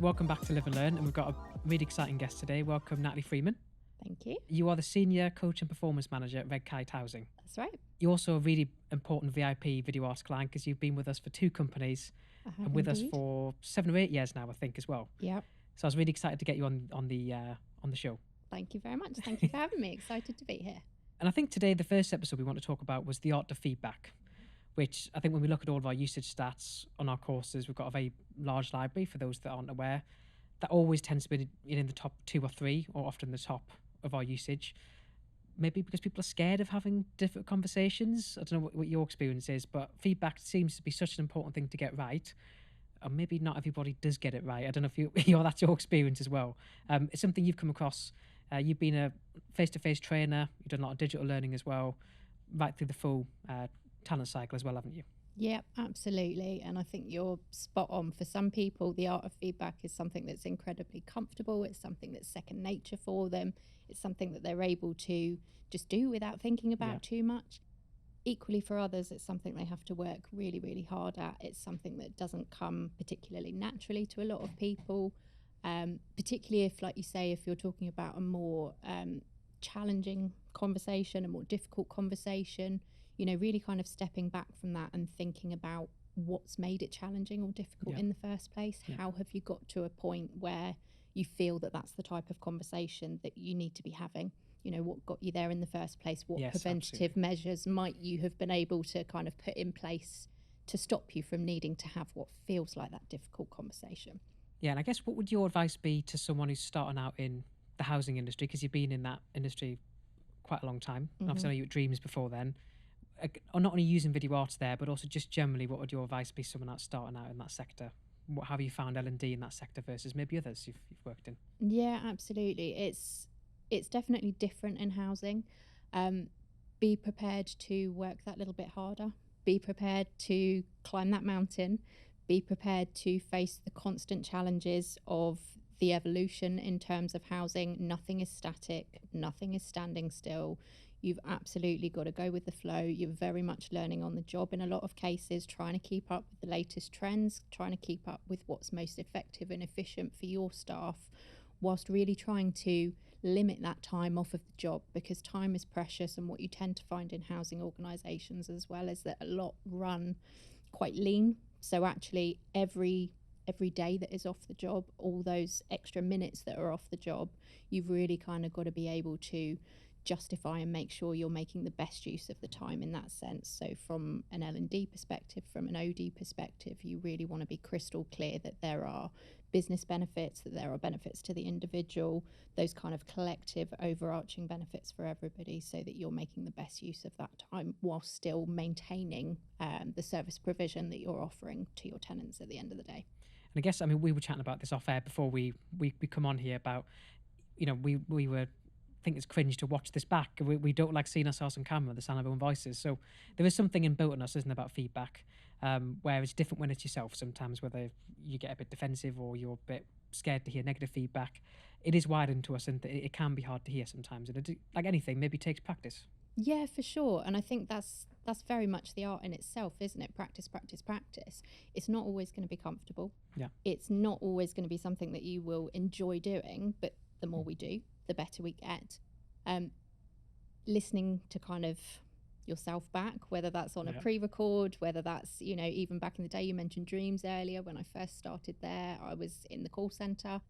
welcome back to Live and Learn, and we've got a really exciting guest today. Welcome, Natalie Freeman. Thank you. You are the Senior Coach and Performance Manager at Red Kite Housing. That's right. You're also a really important VIP video arts client because you've been with us for 2 companies and with indeed. us for 7 or 8 years now, I think, as well. Yep. So I was really excited to get you on the show. Thank you very much. Thank you for having me. Excited to be here. And I think today the first episode we want to talk about was the art of feedback, which I think when we look at all of our usage stats on our courses, we've got a very large library for those that aren't aware. That always tends to be in the top 2 or 3, or often the top of our usage. Maybe because people are scared of having difficult conversations. I don't know what your experience is, but feedback seems to be such an important thing to get right. Or maybe not everybody does get it right. I don't know if that's your experience as well. It's something you've come across. You've been a face-to-face trainer. You've done a lot of digital learning as well, right through the full talent cycle as well, haven't you? Yep, absolutely. And I think you're spot on. For some people, the art of feedback is something that's incredibly comfortable. It's something that's second nature for them. It's something that they're able to just do without thinking about too much. Equally for others, it's something they have to work really, really hard at. It's something that doesn't come particularly naturally to a lot of people, particularly if, like you say, if you're talking about a more challenging conversation, a more difficult conversation, you know, really kind of stepping back from that and thinking about what's made it challenging or difficult in the first place. How have you got to a point where you feel that that's the type of conversation that you need to be having? You know, what got you there in the first place? What preventative measures might you have been able to kind of put in place to stop you from needing to have what feels like that difficult conversation? Yeah, and I guess what would your advice be to someone who's starting out in the housing industry? Because you've been in that industry quite a long time. Obviously, I know you were at Dreams before then. Or not only using video arts there, but also just generally, what would your advice be to someone that's starting out in that sector? What have you found L&D in that sector versus maybe others you've worked in? Yeah, absolutely. It's definitely different in housing. Be prepared to work that little bit harder. Be prepared to climb that mountain. Be prepared to face the constant challenges of the evolution in terms of housing. Nothing is static. Nothing is standing still. You've absolutely got to go with the flow. You're very much learning on the job in a lot of cases, trying to keep up with the latest trends, trying to keep up with what's most effective and efficient for your staff, whilst really trying to limit that time off of the job, because time is precious. And what you tend to find in housing organisations as well is that a lot run quite lean. So actually every day that is off the job, all those extra minutes that are off the job, you've really kind of got to be able to justify and make sure you're making the best use of the time in that sense. So from an L&D perspective, from an OD perspective, you really want to be crystal clear that there are business benefits, that there are benefits to the individual, those kind of collective overarching benefits for everybody, so that you're making the best use of that time while still maintaining the service provision that you're offering to your tenants at the end of the day. And I guess, I mean, we were chatting about this off air before we come on here about, you know, we were think it's cringe to watch this back. We don't like seeing ourselves on camera, the sound of our own voices. So there is something inbuilt in us, isn't it, about feedback, where it's different when it's yourself sometimes, whether you get a bit defensive or you're a bit scared to hear negative feedback. It is wired into us, and it can be hard to hear sometimes. And like anything, maybe takes practice. Yeah, for sure. And I think that's very much the art in itself, isn't it? Practice, practice, practice. It's not always going to be comfortable. Yeah. It's not always going to be something that you will enjoy doing, but the more we do, the better we get. Listening to kind of yourself back, whether that's on a pre-record, whether that's, you know, even back in the day, you mentioned Dreams earlier. When I first started there, I was in the call centre.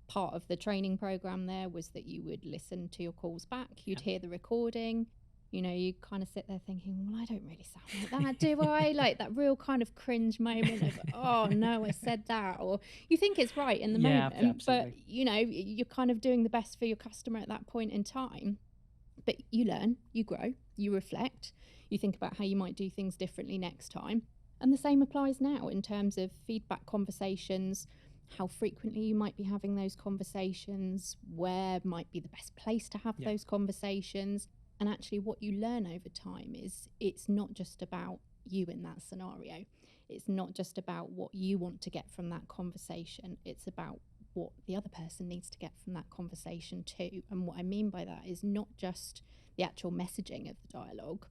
Part of the training program there was that you would listen to your calls back. You'd hear the recording. You know, you kind of sit there thinking, well, I don't really sound like that, do I? Like that real kind of cringe moment of, oh no, I said that. Or you think it's right in the moment, absolutely. but you know, you're kind of doing the best for your customer at that point in time. But you learn, you grow, you reflect, you think about how you might do things differently next time. And the same applies now in terms of feedback conversations, how frequently you might be having those conversations, where might be the best place to have those conversations. And actually what you learn over time is it's not just about you in that scenario. It's not just about what you want to get from that conversation. It's about what the other person needs to get from that conversation too. And what I mean by that is not just the actual messaging of the dialogue,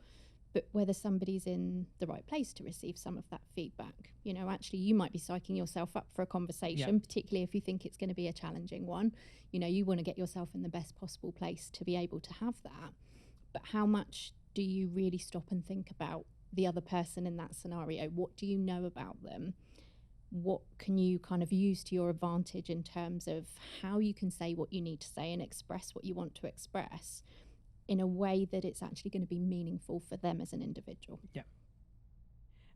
but whether somebody's in the right place to receive some of that feedback. You know, actually, you might be psyching yourself up for a conversation, particularly if you think it's going to be a challenging one. You know, you want to get yourself in the best possible place to be able to have that. But how much do you really stop and think about the other person in that scenario? What do you know about them? What can you kind of use to your advantage in terms of how you can say what you need to say and express what you want to express in a way that it's actually going to be meaningful for them as an individual? Yeah.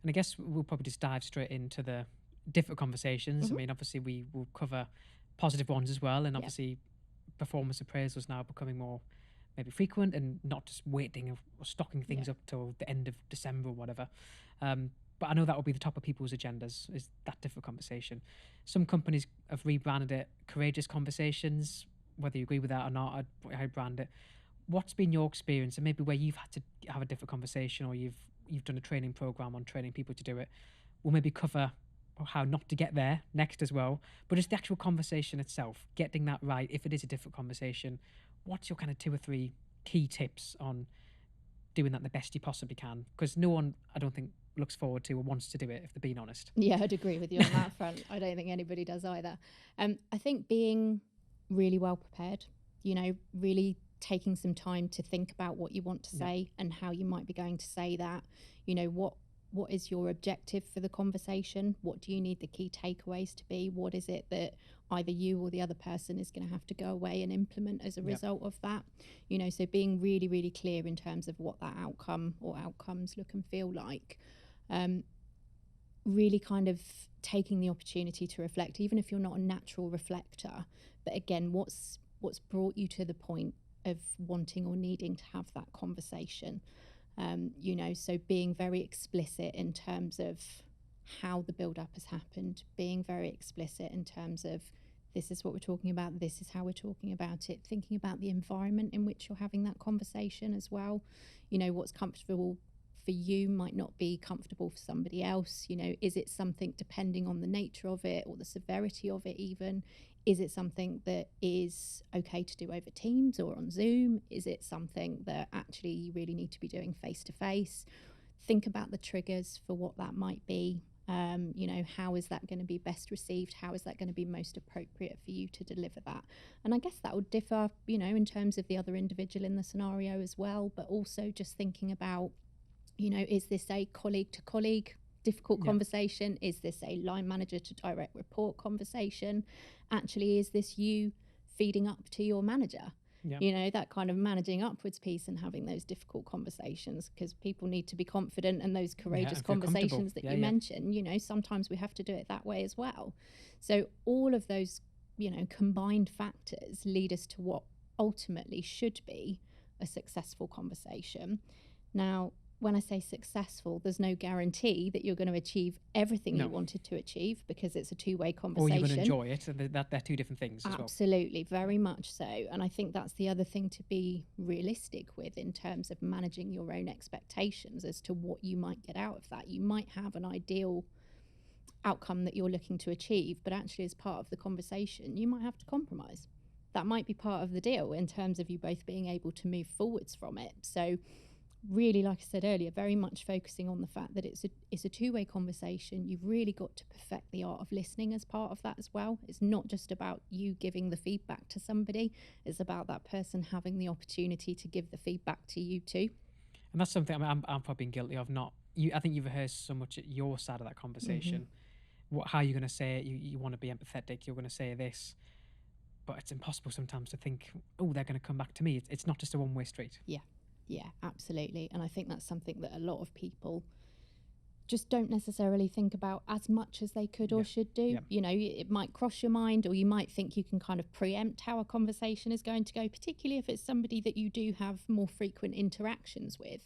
And I guess we'll probably just dive straight into the different conversations. I mean, obviously we will cover positive ones as well, and obviously performance appraisals now becoming more maybe frequent and not just waiting or stocking things up till the end of December or whatever. But I know that will be the top of people's agendas, is that different conversation. Some companies have rebranded it Courageous Conversations. Whether you agree with that or not, I'd brand it. What's been your experience, and maybe where you've had to have a different conversation, or you've done a training program on training people to do it? We'll maybe cover how not to get there next as well, but just the actual conversation itself, getting that right. If it is a different conversation, what's your kind of 2 or 3 key tips on doing that the best you possibly can? Because no one, I don't think, looks forward to or wants to do it, if they're being honest. Yeah, I'd agree with you on that front. I don't think anybody does either. I think being really well prepared, you know, really taking some time to think about what you want to say and how you might be going to say that. You know, what is your objective for the conversation? What do you need the key takeaways to be? What is it that either you or the other person is going to have to go away and implement as a result of that? You know, so being really, really clear in terms of what that outcome or outcomes look and feel like. Really kind of taking the opportunity to reflect, even if you're not a natural reflector. But again, what's brought you to the point of wanting or needing to have that conversation? You know, so being very explicit in terms of how the build-up has happened, being very explicit in terms of this is what we're talking about, this is how we're talking about it, thinking about the environment in which you're having that conversation as well. You know, what's comfortable for you might not be comfortable for somebody else. You know, is it something, depending on the nature of it or the severity of it even, is it something that is okay to do over Teams or on Zoom? Is it something that actually you really need to be doing face to face? Think about the triggers for what that might be. You know, how is that going to be best received? How is that going to be most appropriate for you to deliver that? And I guess that would differ, you know, in terms of the other individual in the scenario as well, but also just thinking about, you know, is this a colleague to colleague difficult conversation? Is this a line manager to direct report conversation? Actually, is this you feeding up to your manager? You know, that kind of managing upwards piece and having those difficult conversations, because people need to be confident, and those courageous conversations that you mentioned, you know, sometimes we have to do it that way as well. So all of those, you know, combined factors lead us to what ultimately should be a successful conversation. Now, when I say successful, there's no guarantee that you're going to achieve everything you wanted to achieve, because it's a two-way conversation. Or you're going to enjoy it. And they're 2 different things as well. Absolutely, very much so. And I think that's the other thing to be realistic with in terms of managing your own expectations as to what you might get out of that. You might have an ideal outcome that you're looking to achieve, but actually as part of the conversation, you might have to compromise. That might be part of the deal in terms of you both being able to move forwards from it. So really, like I said earlier, very much focusing on the fact that it's a two-way conversation. You've really got to perfect the art of listening as part of that as well. It's not just about you giving the feedback to somebody. It's about that person having the opportunity to give the feedback to you too. And that's something I'm probably guilty of. Not you. I think you've rehearsed so much at your side of that conversation. How you're going to say it. You want to be empathetic. You're going to say this. But it's impossible sometimes to think, oh, they're going to come back to me. It's not just a one-way street. Yeah, absolutely. And I think that's something that a lot of people just don't necessarily think about as much as they could or should do. You know, it might cross your mind, or you might think you can kind of preempt how a conversation is going to go, particularly if it's somebody that you do have more frequent interactions with.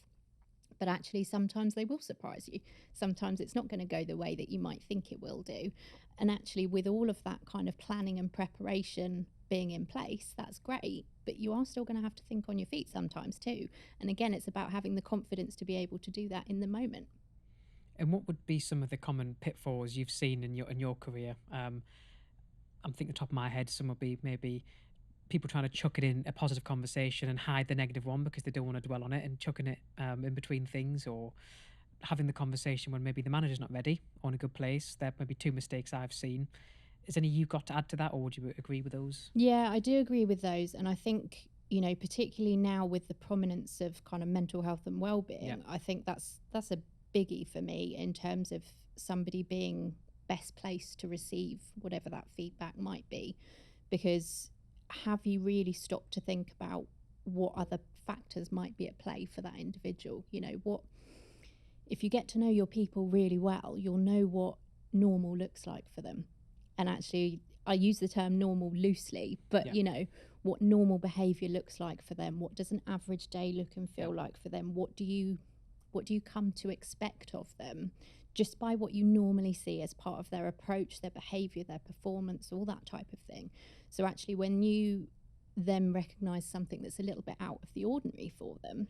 But actually, sometimes they will surprise you. Sometimes it's not going to go the way that you might think it will do. And actually, with all of that kind of planning and preparation being in place, that's great. But you are still going to have to think on your feet sometimes too. And again, it's about having the confidence to be able to do that in the moment. And what would be some of the common pitfalls you've seen in your career? I'm thinking top of my head, some would be maybe people trying to chuck it in a positive conversation and hide the negative one because they don't want to dwell on it, and chucking it in between things, or having the conversation when maybe the manager's not ready or in a good place. There may be two mistakes I've seen. Is any you've got to add to that, or would you agree with those? Yeah, I do agree with those. And I think, you know, particularly now with the prominence of kind of mental health and well-being, Yeah. I think that's a biggie for me in terms of somebody being best placed to receive whatever that feedback might be. Because have you really stopped to think about what other factors might be at play for that individual? You know, what if you get to know your people really well, you'll know what normal looks like for them. And actually, I use the term normal loosely, but Yeah. you know, what normal behavior looks like for them. What does an average day look and feel like for them? What do you come to expect of them, just by what you normally see as part of their approach, their behavior, their performance, all that type of thing. So actually, when you then recognize something that's a little bit out of the ordinary for them,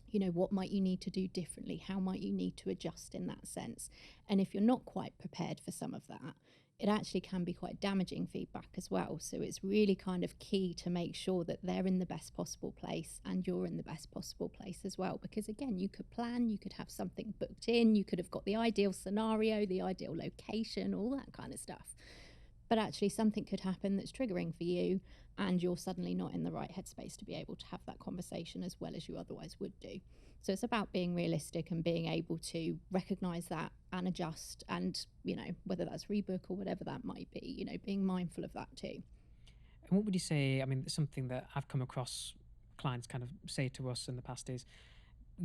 you know, what might you need to do differently? How might you need to adjust in that sense? And if you're not quite prepared for some of that, it actually can be quite damaging feedback as well. So it's really kind of key to make sure that they're in the best possible place and you're in the best possible place as well. Because again, you could plan, you could have something booked in, you could have got the ideal scenario, the ideal location, all that kind of stuff. But actually something could happen that's triggering for you, and you're suddenly not in the right headspace to be able to have that conversation as well as you otherwise would do. So it's about being realistic and being able to recognize that and adjust, and, you know, whether that's rebook or whatever that might be, you know, being mindful of that too. And what would you say? I mean, something that I've come across clients kind of say to us in the past is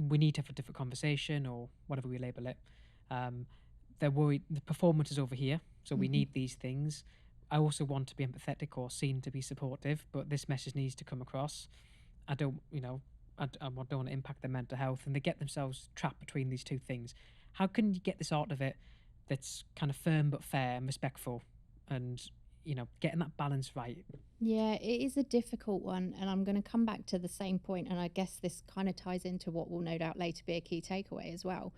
we need to have a different conversation, or whatever we label it. Um, they're worried the performance is over here, so we need these things. I also want to be empathetic or seen to be supportive, but this message needs to come across. I don't, you know, I don't want to impact their mental health, and they get themselves trapped between these two things. How can you get this art of it that's kind of firm but fair and respectful, and you know, getting that balance right? Yeah, it is a difficult one. And I'm going to come back to the same point, and I guess this kind of ties into what will no doubt later be a key takeaway as well.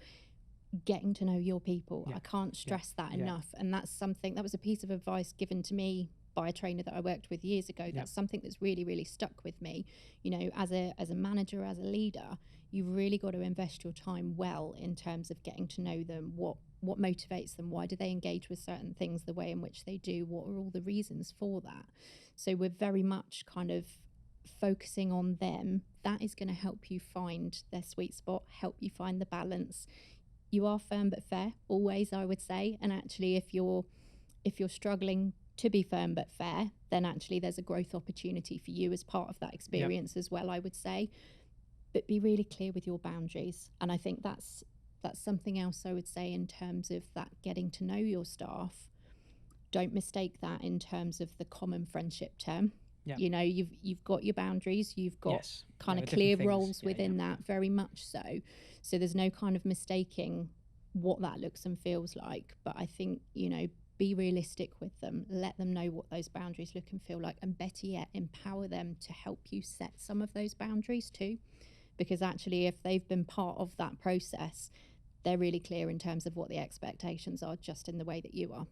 Getting to know your people. Yeah. I can't stress that Yeah. enough. And that's something that was a piece of advice given to me by a trainer that I worked with years ago. That's something that's really, really stuck with me. You know, as a manager, as a leader, you've really got to invest your time well in terms of getting to know them. What motivates them? Why do they engage with certain things the way in which they do? What are all the reasons for that? So we're very much kind of focusing on them. That is going to help you find their sweet spot, help you find the balance. You are firm but fair, always, I would say. And actually, if you're struggling to be firm but fair, then actually there's a growth opportunity for you as part of that experience as well, I would say. But be really clear with your boundaries. And I think that's something else I would say in terms of that getting to know your staff. Don't mistake that in terms of the common friendship term. Yeah. You know, you've got your boundaries, you've got kind of different clear things. roles within that, very much so. So there's no kind of mistaking what that looks and feels like. But I think, you know, be realistic with them, let them know what those boundaries look and feel like, and better yet, empower them to help you set some of those boundaries too. Because actually, if they've been part of that process, they're really clear in terms of what the expectations are, just in the way that you are.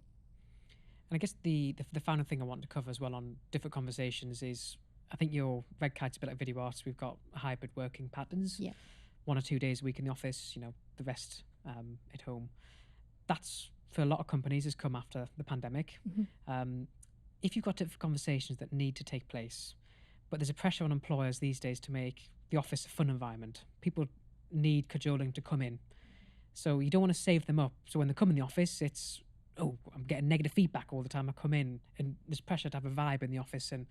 And I guess the final thing I want to cover as well on different conversations is, I think your Red Kite's a bit like video arts. We've got hybrid working patterns. Yeah. 1 or 2 days a week in the office, you know, the rest at home. That's, for a lot of companies, has come after the pandemic. If you've got different conversations that need to take place, but there's a pressure on employers these days to make the office a fun environment. People need cajoling to come in. So you don't want to save them up. So when they come in the office, it's, oh, I'm getting negative feedback all the time I come in, and there's pressure to have a vibe in the office and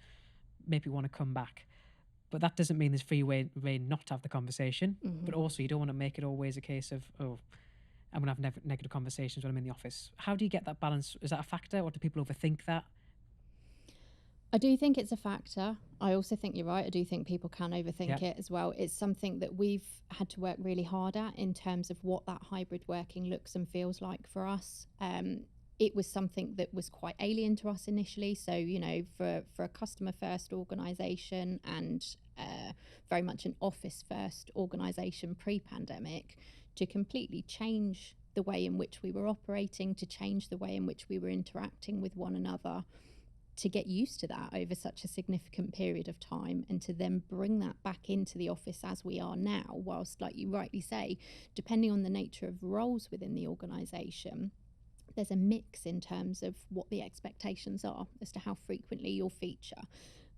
maybe want to come back. But that doesn't mean there's free way not to have the conversation. But also, you don't want to make it always a case of, oh, I'm going to have negative conversations when I'm in the office. How do you get that balance? Is that a factor, or do people overthink that? I do think it's a factor. I also think you're right. I do think people can overthink it as well. It's something that we've had to work really hard at in terms of what that hybrid working looks and feels like for us. It was something that was quite alien to us initially. So, you know, for a customer first organisation and very much an office first organisation pre-pandemic, to completely change the way in which we were operating, to change the way in which we were interacting with one another, to get used to that over such a significant period of time, and to then bring that back into the office as we are now, whilst, like you rightly say, depending on the nature of roles within the organisation, there's a mix in terms of what the expectations are as to how frequently you'll feature.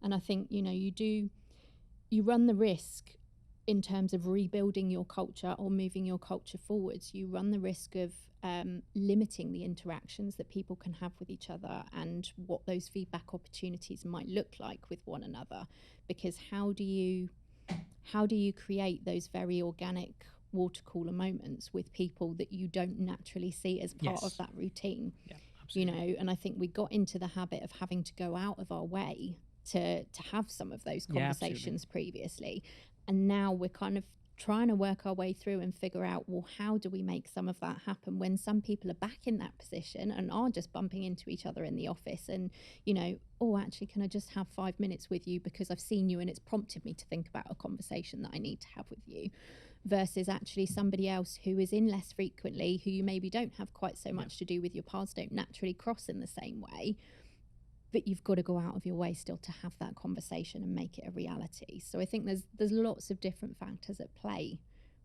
And I think, you run the risk in terms of rebuilding your culture or moving your culture forwards. You run the risk of limiting the interactions that people can have with each other and what those feedback opportunities might look like with one another. Because how do you create those very organic water cooler moments with people that you don't naturally see as part of that routine? Yeah, absolutely. And I think we got into the habit of having to go out of our way to have some of those conversations previously, and now we're kind of trying to work our way through and figure out, well, how do we make some of that happen when some people are back in that position and are just bumping into each other in the office and, oh, actually, can I just have 5 minutes with you because I've seen you and it's prompted me to think about a conversation that I need to have with you, versus actually somebody else who is in less frequently, who you maybe don't have quite so much to do with, your paths don't naturally cross in the same way, but you've got to go out of your way still to have that conversation and make it a reality. So I think there's lots of different factors at play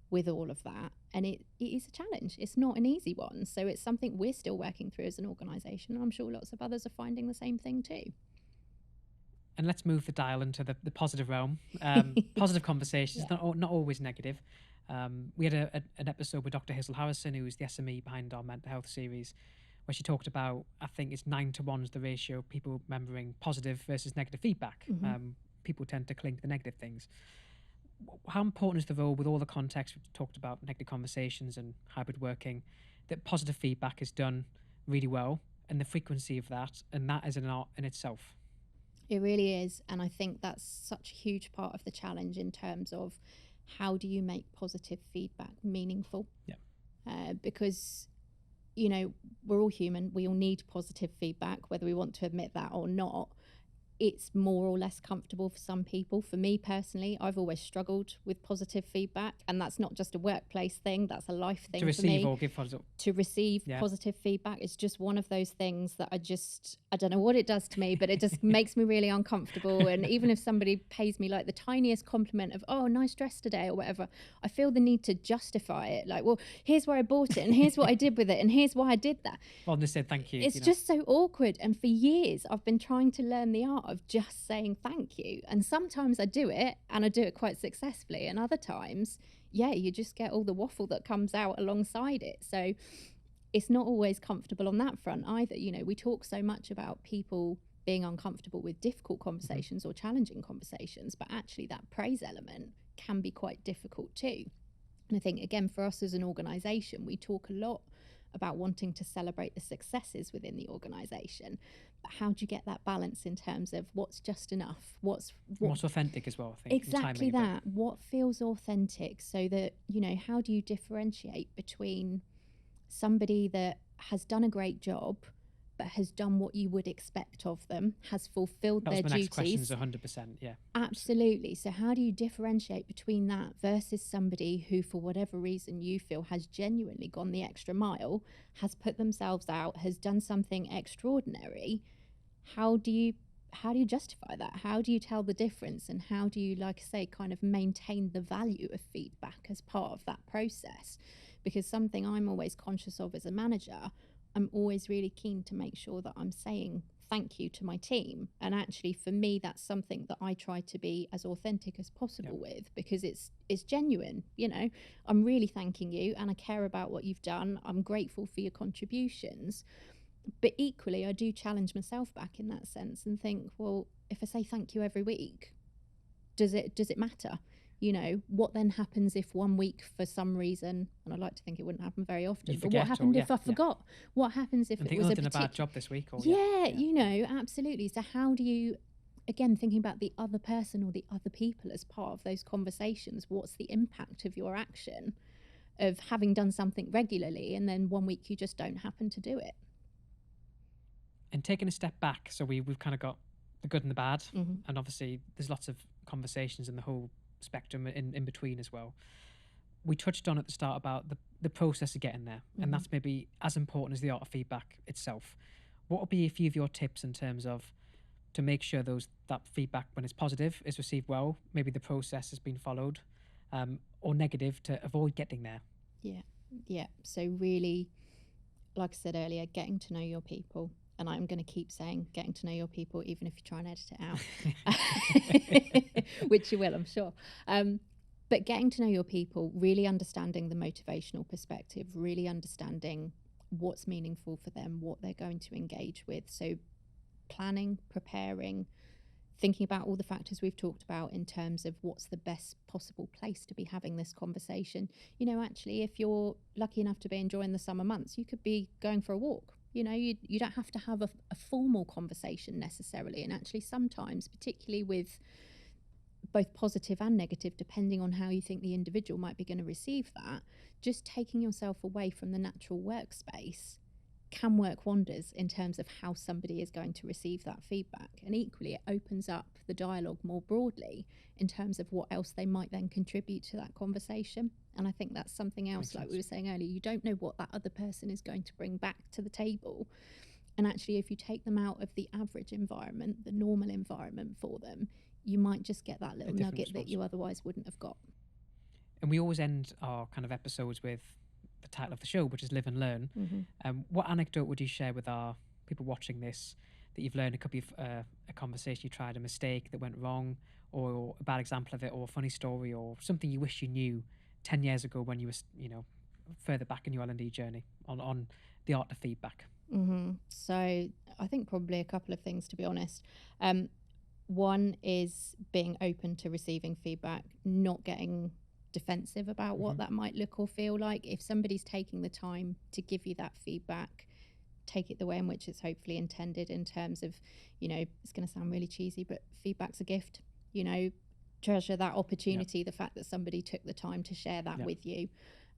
with all of that, and it is a challenge. It's not an easy one, so it's something we're still working through as an organisation, and I'm sure lots of others are finding the same thing too. And let's move the dial into the positive realm. Positive conversations, not always negative. We had an episode with Dr. Hazel Harrison, who is the SME behind our mental health series, where she talked about, I think it's 9-1 is the ratio of people remembering positive versus negative feedback. People tend to cling to the negative things. How important is the role, with all the context we've talked about, negative conversations and hybrid working, that positive feedback is done really well, and the frequency of that, and that is an art in itself? It really is, and I think that's such a huge part of the challenge in terms of how do you make positive feedback meaningful? Because we're all human. We all need positive feedback, whether we want to admit that or not. It's more or less comfortable for some people. For me personally, I've always struggled with positive feedback, and that's not just a workplace thing, that's a life thing. To receive or give positive. To receive positive feedback is just one of those things that I don't know what it does to me, but it just makes me really uncomfortable. And even if somebody pays me like the tiniest compliment of, oh, nice dress today or whatever, I feel the need to justify it. Like, well, here's where I bought it and here's what I did with it and here's why I did that. Well, just said thank you. It's just so awkward. And for years, I've been trying to learn the art of just saying thank you. And sometimes I do it, and I do it quite successfully. And other times, you just get all the waffle that comes out alongside it. So it's not always comfortable on that front either. We talk so much about people being uncomfortable with difficult conversations or challenging conversations, but actually that praise element can be quite difficult too. And I think, again, for us as an organisation, we talk a lot about wanting to celebrate the successes within the organisation, but how do you get that balance in terms of what's just enough, what's authentic as well, I think. Exactly that, what feels authentic, so that how do you differentiate between somebody that has done a great job but has done what you would expect of them, has fulfilled their duties. That was my next question, 100%, yeah. Absolutely. So how do you differentiate between that versus somebody who, for whatever reason you feel, has genuinely gone the extra mile, has put themselves out, has done something extraordinary? How do you justify that? How do you tell the difference? And how do you, like I say, kind of maintain the value of feedback as part of that process? Because something I'm always conscious of as a manager, I'm always really keen to make sure that I'm saying thank you to my team. And actually, for me, that's something that I try to be as authentic as possible with, because it's genuine. I'm really thanking you and I care about what you've done. I'm grateful for your contributions. But equally, I do challenge myself back in that sense and think, well, if I say thank you every week, does it matter? What then happens if 1 week for some reason, and I'd like to think it wouldn't happen very often, but what happened if I forgot? What happens if it was a bad job this week? Or, absolutely. So how do you, again, thinking about the other person or the other people as part of those conversations, what's the impact of your action of having done something regularly and then 1 week you just don't happen to do it? And taking a step back, so we've kind of got the good and the bad, and obviously there's lots of conversations in the whole spectrum in between as well. We touched on at the start about the process of getting there, and that's maybe as important as the art of feedback itself. What would be a few of your tips in terms of to make sure that feedback, when it's positive, is received well. Maybe the process has been followed, or negative, to avoid getting there. Yeah. So really, like I said earlier, getting to know your people. And I'm going to keep saying getting to know your people, even if you try and edit it out, which you will, I'm sure. But getting to know your people, really understanding the motivational perspective, really understanding what's meaningful for them, what they're going to engage with. So planning, preparing, thinking about all the factors we've talked about in terms of what's the best possible place to be having this conversation. You know, actually, if you're lucky enough to be enjoying the summer months, you could be going for a walk. You know, you don't have to have a formal conversation necessarily. And actually, sometimes, particularly with both positive and negative, depending on how you think the individual might be going to receive that, just taking yourself away from the natural workspace can work wonders in terms of how somebody is going to receive that feedback. And equally, it opens up the dialogue more broadly in terms of what else they might then contribute to that conversation. And I think that's something else, like we were saying earlier, you don't know what that other person is going to bring back to the table. And actually, if you take them out of the average environment, the normal environment for them, you might just get that little nugget that you otherwise wouldn't have got. And we always end our kind of episodes with the title of the show, which is Live and Learn. What anecdote would you share with our people watching this that you've learned? It could be a conversation you tried, a mistake that went wrong, or a bad example of it, or a funny story, or something you wish you knew 10 years ago when you were, further back in your L&D journey on the art of feedback. So I think probably a couple of things, to be honest. One is being open to receiving feedback, not getting defensive about what that might look or feel like. If somebody's taking the time to give you that feedback, take it the way in which it's hopefully intended, in terms of, it's going to sound really cheesy, but feedback's a gift. Treasure that opportunity, the fact that somebody took the time to share that with you.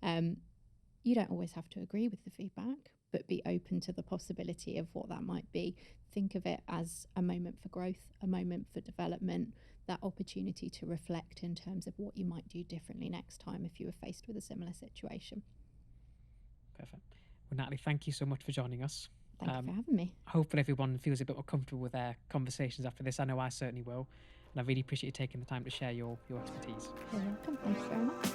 You don't always have to agree with the feedback, but be open to the possibility of what that might be. Think of it as a moment for growth, a moment for development, that opportunity to reflect in terms of what you might do differently next time if you were faced with a similar situation. Perfect. Well, Natalie, thank you so much for joining us. Thank you for having me. Hopefully everyone feels a bit more comfortable with their conversations after this. I know I certainly will. And I really appreciate you taking the time to share your expertise. You're welcome. Thank you very much.